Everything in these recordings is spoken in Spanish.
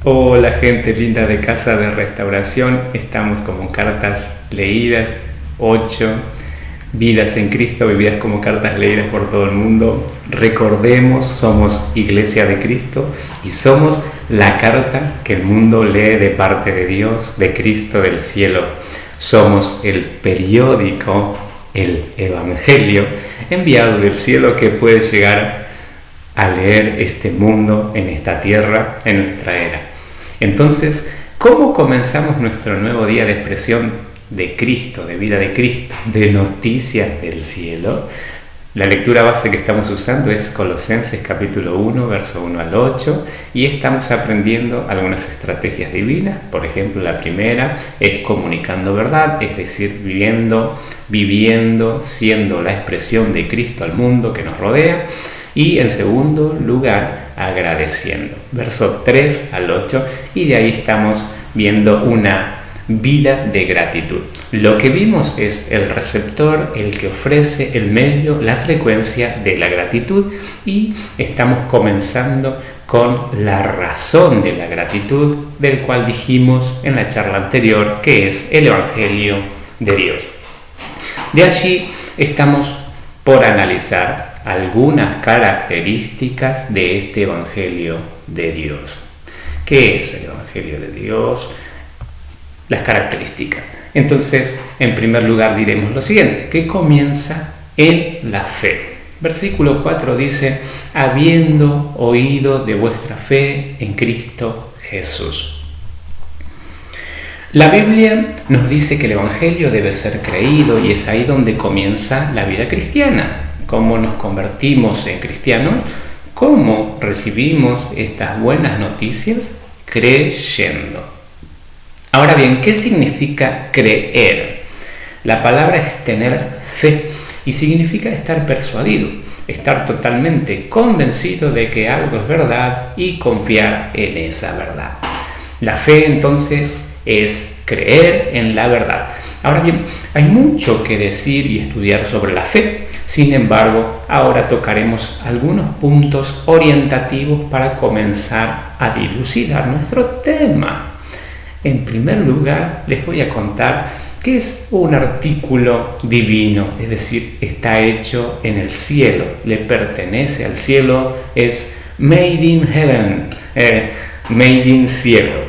Hola gente linda de Casa de Restauración, estamos como cartas leídas, 8 vidas en Cristo, vividas como cartas leídas por todo el mundo. Recordemos, somos Iglesia de Cristo y somos la carta que el mundo lee de parte de Dios, de Cristo del cielo. Somos el periódico, el Evangelio enviado del cielo que puede llegar a leer este mundo en esta tierra, en nuestra era. Entonces, ¿cómo comenzamos nuestro nuevo día de expresión de Cristo, de vida de Cristo, de noticias del cielo? La lectura base que estamos usando es Colosenses capítulo 1, verso 1 al 8, y estamos aprendiendo algunas estrategias divinas. Por ejemplo, la primera es comunicando verdad, es decir, viviendo, siendo la expresión de Cristo al mundo que nos rodea. Y en segundo lugar, agradeciendo. Verso 3 al 8, y de ahí estamos viendo una vida de gratitud. Lo que vimos es el receptor, el que ofrece el medio, la frecuencia de la gratitud, y estamos comenzando con la razón de la gratitud, del cual dijimos en la charla anterior que es el Evangelio de Dios. De allí estamos por analizar algunas características de este Evangelio de Dios. ¿Qué es el Evangelio de Dios? Las características. Entonces, en primer lugar diremos lo siguiente, que comienza en la fe. Versículo 4 dice, habiendo oído de vuestra fe en Cristo Jesús. La Biblia nos dice que el Evangelio debe ser creído y es ahí donde comienza la vida cristiana. ¿Cómo nos convertimos en cristianos? ¿Cómo recibimos estas buenas noticias? Creyendo. Ahora bien, ¿qué significa creer? La palabra es tener fe y significa estar persuadido, estar totalmente convencido de que algo es verdad y confiar en esa verdad. La fe entonces es creer en la verdad. Ahora bien, hay mucho que decir y estudiar sobre la fe. Sin embargo, ahora tocaremos algunos puntos orientativos para comenzar a dilucidar nuestro tema. En primer lugar, les voy a contar qué es un artículo divino, es decir, está hecho en el cielo, le pertenece al cielo, es made in heaven, made in cielo.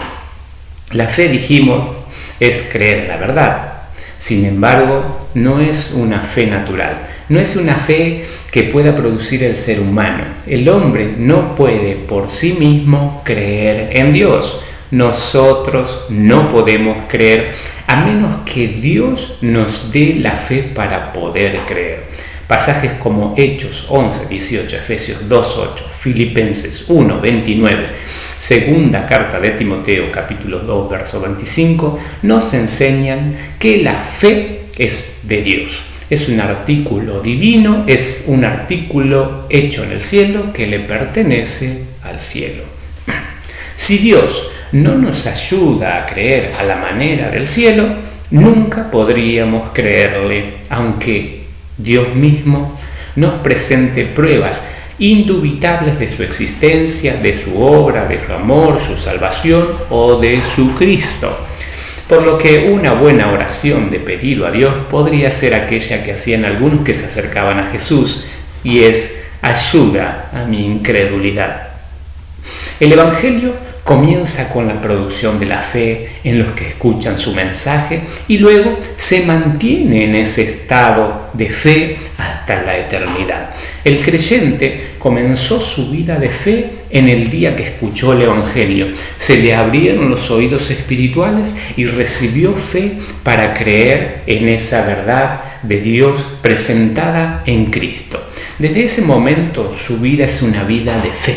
La fe, dijimos, es creer la verdad. Sin embargo, no es una fe natural, no es una fe que pueda producir el ser humano. El hombre no puede por sí mismo creer en Dios. Nosotros no podemos creer a menos que Dios nos dé la fe para poder creer. Pasajes como Hechos 11, 18, Efesios 2, 8, Filipenses 1, 29, segunda carta de Timoteo, capítulo 2, verso 25, nos enseñan que la fe es de Dios. Es un artículo divino, es un artículo hecho en el cielo que le pertenece al cielo. Si Dios no nos ayuda a creer a la manera del cielo, nunca podríamos creerle, aunque Dios mismo nos presente pruebas indubitables de su existencia, de su obra, de su amor, su salvación o de su Cristo. Por lo que una buena oración de pedido a Dios podría ser aquella que hacían algunos que se acercaban a Jesús, y es: ayuda a mi incredulidad. El Evangelio comienza con la producción de la fe en los que escuchan su mensaje y luego se mantiene en ese estado de fe hasta la eternidad. El creyente comenzó su vida de fe en el día que escuchó el Evangelio. Se le abrieron los oídos espirituales y recibió fe para creer en esa verdad de Dios presentada en Cristo. Desde ese momento su vida es una vida de fe.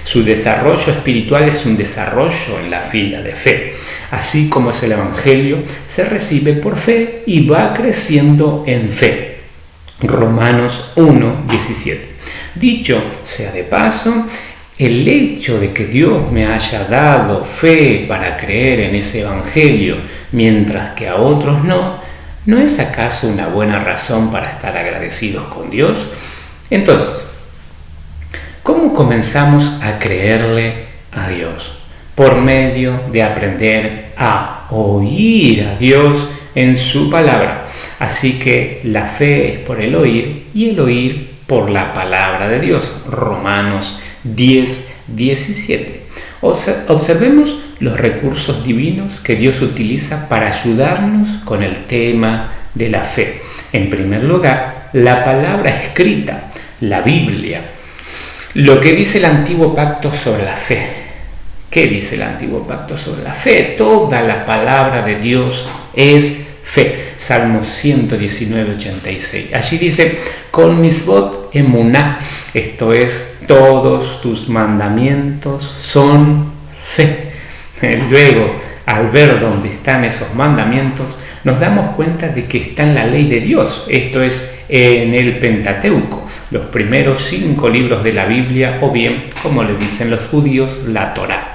Su desarrollo espiritual es un desarrollo en la vida de fe. Así como es el Evangelio, se recibe por fe y va creciendo en fe. Romanos 1, 17. Dicho sea de paso, el hecho de que Dios me haya dado fe para creer en ese Evangelio, mientras que a otros no, ¿no es acaso una buena razón para estar agradecidos con Dios? Entonces, ¿cómo comenzamos a creerle a Dios? por medio de aprender a oír a Dios en su palabra. Así que la fe es por el oír y el oír por la palabra de Dios. Romanos 10:17. Observemos los recursos divinos que Dios utiliza para ayudarnos con el tema de la fe. En primer lugar, la palabra escrita, la Biblia. Lo que dice el Antiguo Pacto sobre la fe. ¿Qué dice el Antiguo Pacto sobre la fe? Toda la palabra de Dios es fe. Salmo 119:86. Allí dice, con misbot emuná, esto es, todos tus mandamientos son fe. Luego, al ver dónde están esos mandamientos, nos damos cuenta de que está en la ley de Dios, esto es, en el Pentateuco, los primeros 5 libros de la Biblia, o bien, como le dicen los judíos, la Torá.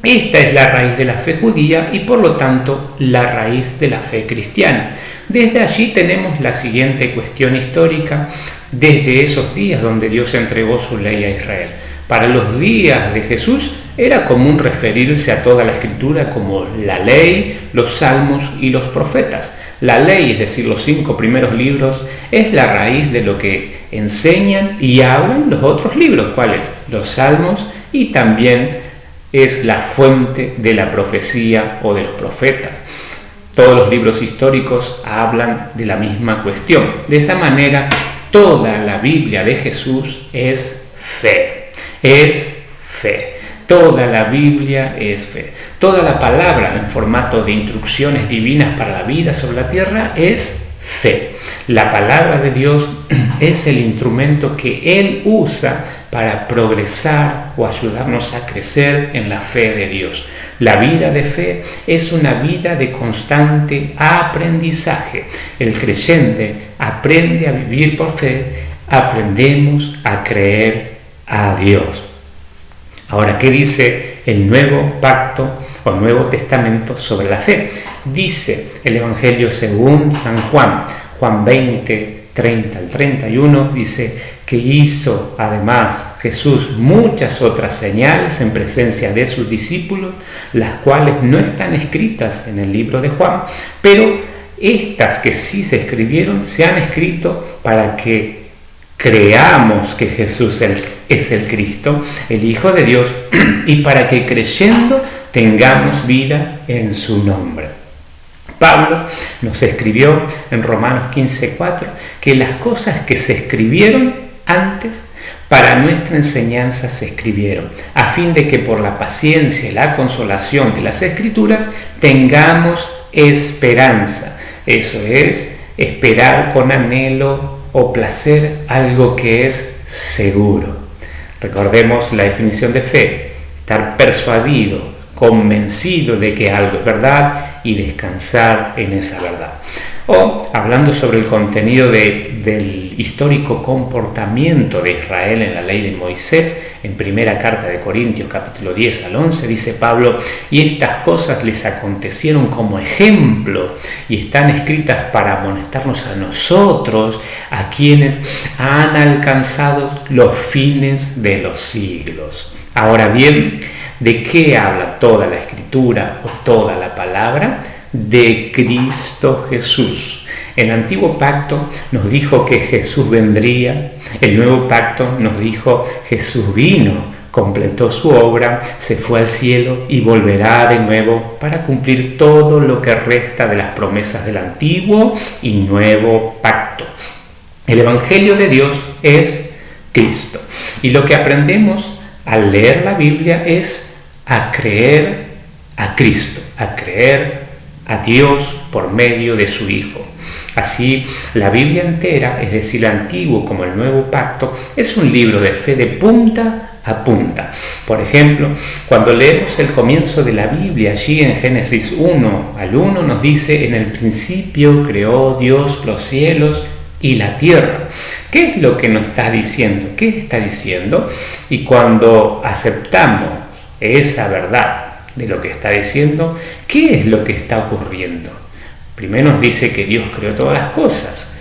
Esta es la raíz de la fe judía y por lo tanto la raíz de la fe cristiana. Desde allí tenemos la siguiente cuestión histórica, desde esos días donde Dios entregó su ley a Israel. Para los días de Jesús era común referirse a toda la escritura como la ley, los salmos y los profetas. La ley, es decir, los 5 primeros libros, es la raíz de lo que enseñan y hablan los otros libros, ¿cuáles? Los salmos, y también es la fuente de la profecía o de los profetas. Todos los libros históricos hablan de la misma cuestión. De esa manera, toda la Biblia de Jesús es fe. Es fe. Toda la Biblia es fe. Toda la palabra en formato de instrucciones divinas para la vida sobre la tierra es fe. La palabra de Dios es el instrumento que Él usa para progresar o ayudarnos a crecer en la fe de Dios. La vida de fe es una vida de constante aprendizaje. El creyente aprende a vivir por fe, aprendemos a creer a Dios. Ahora, ¿qué dice el Nuevo Pacto o Nuevo Testamento sobre la fe? Dice el Evangelio según San Juan, Juan 20, 30 al 31, dice que hizo además Jesús muchas otras señales en presencia de sus discípulos, las cuales no están escritas en el libro de Juan, pero estas que sí se escribieron se han escrito para que creamos que Jesús es el Cristo, el Hijo de Dios, y para que creyendo tengamos vida en su nombre. Pablo nos escribió en Romanos 15:4 que las cosas que se escribieron antes para nuestra enseñanza se escribieron, a fin de que por la paciencia y la consolación de las Escrituras tengamos esperanza. Eso es, esperar con anhelo o placer algo que es seguro. Recordemos la definición de fe: estar persuadido, convencido de que algo es verdad y descansar en esa verdad. O, hablando sobre el contenido del histórico comportamiento de Israel en la ley de Moisés, en primera carta de Corintios, capítulo 10 al 11, dice Pablo, y estas cosas les acontecieron como ejemplo y están escritas para amonestarnos a nosotros, a quienes han alcanzado los fines de los siglos. Ahora bien, ¿de qué habla toda la Escritura o toda la palabra? De Cristo Jesús. El Antiguo Pacto nos dijo que Jesús vendría, el Nuevo Pacto nos dijo Jesús vino, completó su obra, se fue al cielo y volverá de nuevo para cumplir todo lo que resta de las promesas del Antiguo y Nuevo Pacto. El Evangelio de Dios es Cristo. Y lo que aprendemos al leer la Biblia es a creer a Cristo, a creer a Dios por medio de su Hijo. Así, la Biblia entera, es decir, el Antiguo como el Nuevo Pacto, es un libro de fe de punta a punta. Por ejemplo, cuando leemos el comienzo de la Biblia, allí en Génesis 1 al 1 nos dice: en el principio creó Dios los cielos y la tierra. ¿Qué es lo que nos está diciendo? ¿Qué está diciendo? Y cuando aceptamos esa verdad de lo que está diciendo, ¿qué es lo que está ocurriendo? Primero nos dice que Dios creó todas las cosas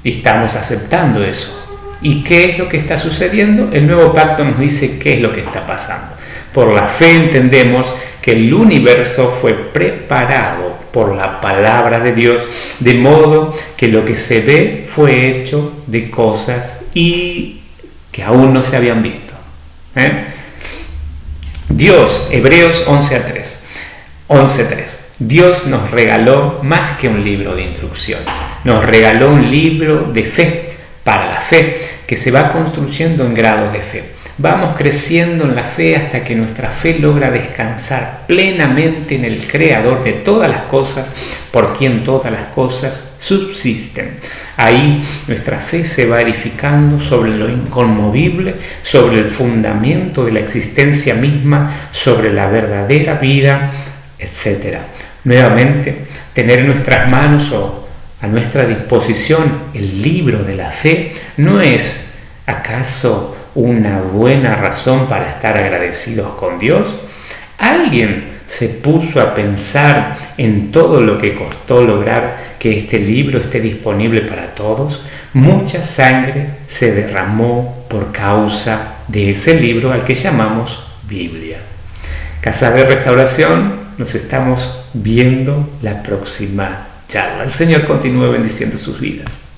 y estamos aceptando eso. ¿Y qué es lo que está sucediendo? El Nuevo Pacto nos dice qué es lo que está pasando. Por la fe entendemos que el universo fue preparado por la palabra de Dios, de modo que lo que se ve fue hecho de cosas y que aún no se habían visto. Dios, Hebreos 11:3. Dios nos regaló más que un libro de instrucciones, nos regaló un libro de fe, para la fe, que se va construyendo en grados de fe. Vamos creciendo en la fe hasta que nuestra fe logra descansar plenamente en el Creador de todas las cosas, por quien todas las cosas subsisten. Ahí nuestra fe se va edificando sobre lo inconmovible, sobre el fundamento de la existencia misma, sobre la verdadera vida, etc. Nuevamente, tener en nuestras manos o a nuestra disposición el libro de la fe no es acaso una buena razón para estar agradecidos con Dios. Alguien se puso a pensar en todo lo que costó lograr que este libro esté disponible para todos. Mucha sangre se derramó por causa de ese libro al que llamamos Biblia. Casa de Restauración, nos estamos viendo la próxima charla. El Señor continúe bendiciendo sus vidas.